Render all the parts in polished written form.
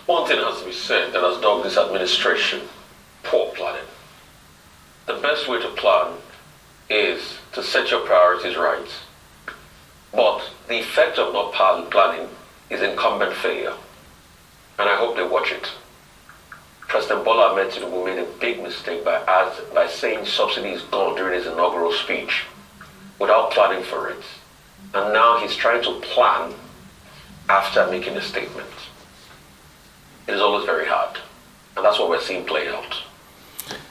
One thing has to be said that has dogged this administration: poor planning. The best way to plan is to set your priorities right. But the effect of not planning is incumbent failure. And I hope they watch it. President Bola Ahmed Tinubu made a big mistake by saying subsidy is gone during his inaugural speech without planning for it. And now he's trying to plan after making a statement. It is always very hard. And that's what we're seeing play out.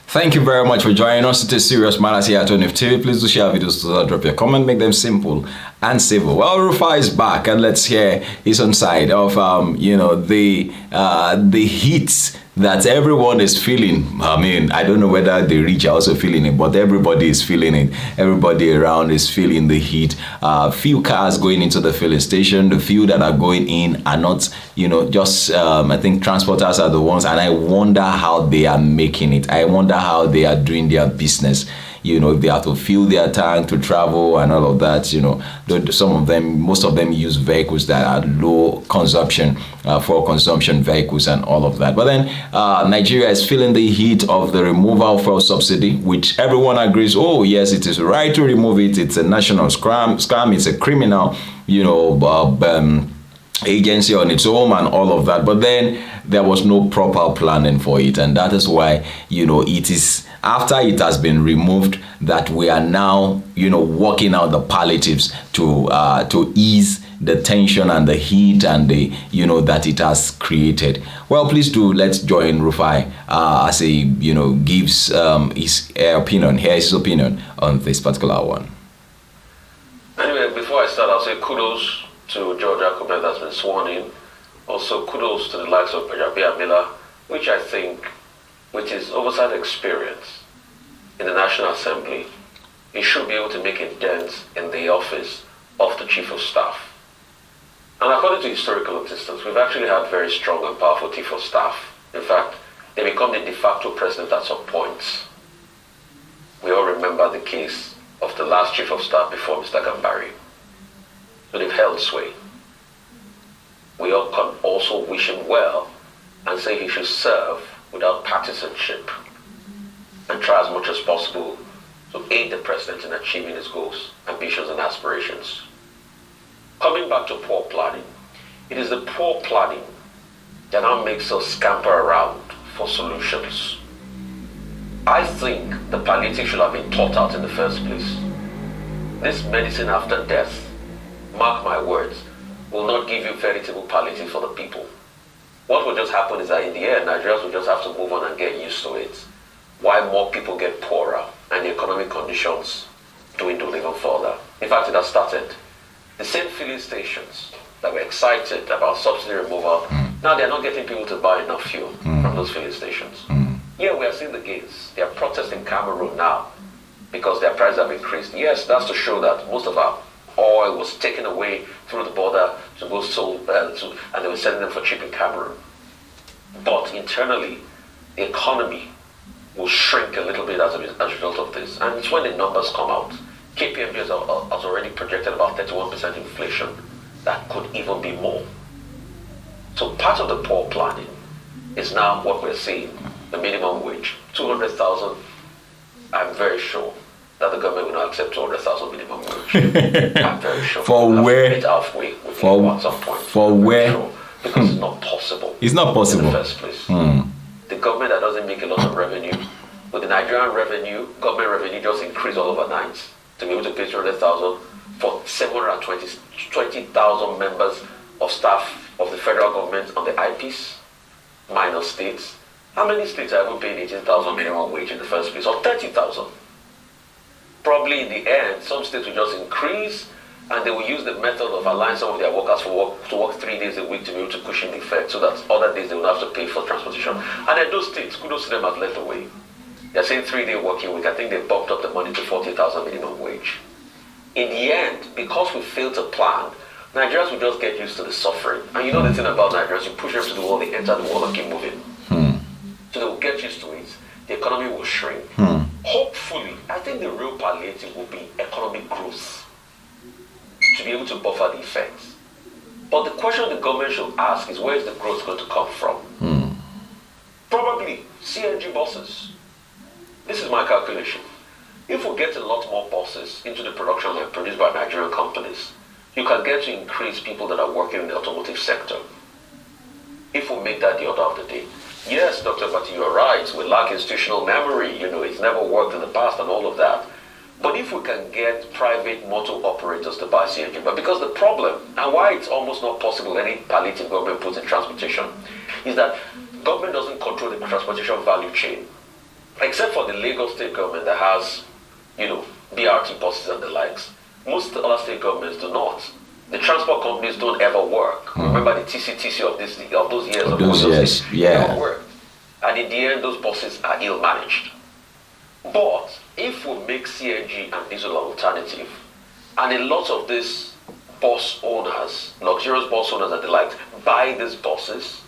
Thank you very much for joining us. It is Serious Matters here at ONIF TV. Please do share videos to that. Drop your comment, make them simple and civil. Well, Rufai is back, and let's hear his own side of the heat that everyone is feeling. I mean, I don't know whether the rich are also feeling it, but everybody is feeling it. Everybody around is feeling the heat. Few cars going into the filling station. The few that are going in are not, just I think transporters are the ones, and I wonder how they are making it. I wonder how they are doing their business. If they have to fill their tank to travel and all of that, most of them use vehicles that are low consumption, for consumption vehicles and all of that. But then Nigeria is feeling the heat of the removal of fuel subsidy, which everyone agrees, oh yes, it is right to remove it. It's a national scam. It's a criminal, agency on its own and all of that. But then there was no proper planning for it, and that is why it is after it has been removed that we are now working out the palliatives to ease the tension and the heat and the that it has created. Well, please do let's join Rufai as he gives his opinion. Here is his opinion on this particular one. Anyway, before I start, I'll say kudos to George Akube that's been sworn in. Also, kudos to the likes of Bajabiya Miller, which I think, with his oversight experience in the National Assembly, he should be able to make a dent in the office of the Chief of Staff. And according to historical existence, we've actually had very strong and powerful Chief of Staff. In fact, they become the de facto president at some points. We all remember the case of the last Chief of Staff before Mr. Gambari. So they've held sway. We all can also wish him well and say he should serve without partisanship and try as much as possible to aid the president in achieving his goals, ambitions, and aspirations. Coming back to poor planning, it is the poor planning that now makes us scamper around for solutions. I think the palliative should have been thought out in the first place. This medicine after death, mark my words, will not give you veritable palliative for the people. What will just happen is that in the end, Nigerians will just have to move on and get used to it, while more people get poorer and the economic conditions dwindle even further. In fact, it has started. The same filling stations that were excited about subsidy removal, now they're not getting people to buy enough fuel from those filling stations. Yeah, we are seeing the gains. They are protesting Cameroon now because their prices have increased. Yes, that's to show that most of our oil was taken away through the border to go sold, and they were selling them for cheap in Cameroon. But internally, the economy will shrink a little bit as a result of this. And it's when the numbers come out. KPMG has already projected about 31% inflation. That could even be more. So part of the poor planning is now what we're seeing, the minimum wage, 200,000. I'm very sure that the government will not accept 200,000 minimum wage. I'm very sure. For where? Halfway at some point. For where? Sure, because it's not possible. It's not possible. In the first place. The government that doesn't make a lot of revenue, with the Nigerian revenue, government revenue just increased all overnight to be able to pay 200,000 for 720,000 members of staff of the federal government on the IPs, minor states. How many states are even paying 18,000 minimum wage in the first place, or 30,000? Probably in the end, some states will just increase, and they will use the method of allowing some of their workers to work 3 days a week to be able to cushion the effect, so that other days they will have to pay for transportation. And then those states, kudos to them, have led the way. They're saying 3-day working week. I think they bumped up the money to 40,000 minimum wage. In the end, because we failed to plan, Nigerians will just get used to the suffering. And you know the thing about Nigerians, you push them to the wall, they enter the wall and keep moving. So they will get used to it. The economy will shrink. Hopefully, I think the real palliative will be economic growth to be able to buffer the effects. But the question the government should ask is, where is the growth going to come from? Probably CNG buses. This is my calculation. If we get a lot more buses into the production line produced by Nigerian companies, you can get to increase people that are working in the automotive sector. If we make that the order of the day. Yes, Dr. Bati, you're right. We lack institutional memory. It's never worked in the past and all of that. But if we can get private motor operators to buy CNG, but because the problem, and why it's almost not possible any palliative government puts in transportation, is that government doesn't control the transportation value chain. Except for the Lagos state government that has, BRT buses and the likes. Most other state governments do not. The transport companies don't ever work. Remember the TCTC of those years? Of those years, yeah. They don't work. And in the end, those buses are ill-managed. But if we make CNG and diesel an alternative, and a lot of these bus owners, luxurious bus owners and the like, buy these buses,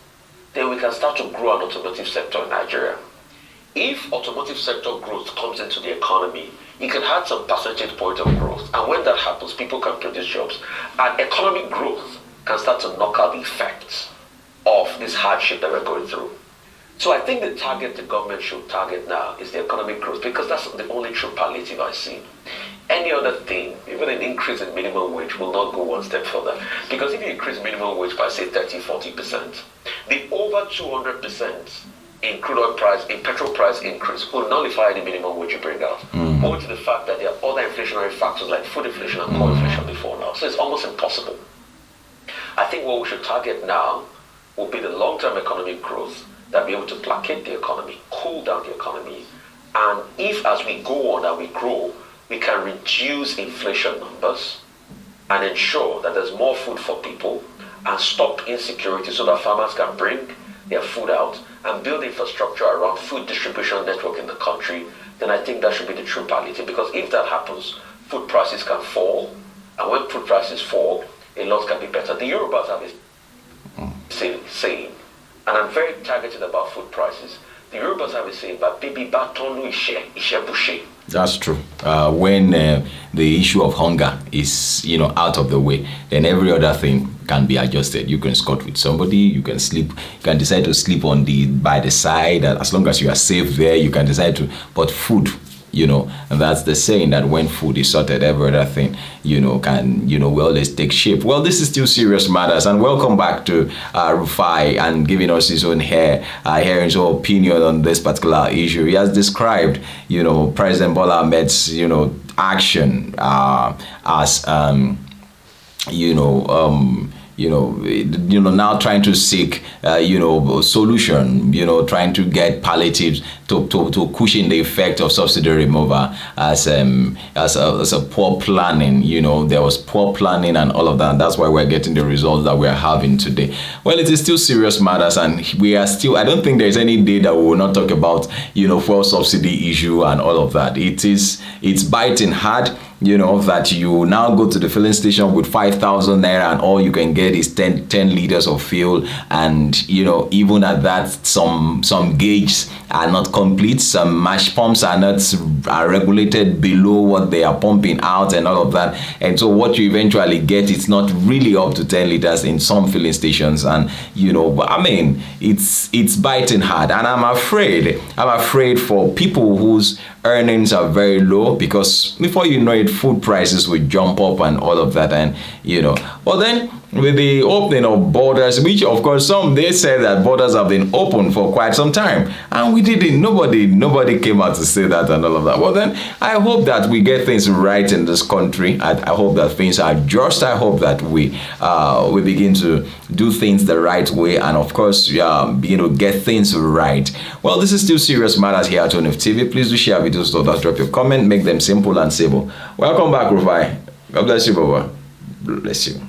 then we can start to grow an automotive sector in Nigeria. If automotive sector growth comes into the economy, it can add some percentage point of growth. And when that happens, people can produce jobs. And economic growth can start to knock out the effects of this hardship that we're going through. So I think the target the government should target now is the economic growth, because that's the only true palliative I see. Any other thing, even an increase in minimum wage, will not go one step further. Because if you increase minimum wage by, say, 30-40%, the over 200% in crude oil price, in petrol price increase will nullify any minimum wage you bring out. Owing to the fact that there are other inflationary factors like food inflation and core inflation before now. So it's almost impossible. I think what we should target now will be the long-term economic growth that will be able to placate the economy, cool down the economy. And if as we go on and we grow, we can reduce inflation numbers and ensure that there's more food for people and stop insecurity so that farmers can bring their food out and build infrastructure around food distribution network in the country, then I think that should be the true palliative. Because if that happens, food prices can fall, and when food prices fall, a lot can be better. The Yorubas have a saying, and I'm very targeted about food prices. The Yorubas have a saying, but baby batonu ishe bushe. That's true. When the issue of hunger is, out of the way, then every other thing can be adjusted. You can squat with somebody, you can sleep, you can decide to sleep by the side, as long as you are safe there, you can decide to, but food, and that's the saying that when food is sorted, every other thing, can, well, let's take shape. Well, this is still serious matters, and welcome back to Rufai and giving us his own hearing his own opinion on this particular issue. He has described, President Bola Ahmed's, action as, now trying to seek, solution, trying to get palliatives to cushion the effect of subsidy removal as a poor planning. There was poor planning and all of that. And that's why we're getting the results that we're having today. Well, it is still serious matters, and we are still, I don't think there's any day that we will not talk about, fuel subsidy issue and all of that. It's biting hard. That you now go to the filling station with 5,000 naira and all you can get is 10 liters of fuel, and even at that, some gauges are not complete, some mash pumps are regulated below what they are pumping out and all of that, and so what you eventually get is not really up to 10 liters in some filling stations. And it's biting hard, and I'm afraid for people whose earnings are very low, because before you know it, food prices will jump up and all of that. And well, then with the opening of borders, which of course they said that borders have been open for quite some time, and we didn't, nobody came out to say that and all of that. Well, then I hope that we get things right in this country. I hope that things are just. I hope that we begin to do things the right way, and of course get things right. Well, this is still serious matters here at ONIF TV. Please do share videos with others, drop your comment, make them simple and simple. Welcome back, Rufai. God bless you, Baba. Bless you.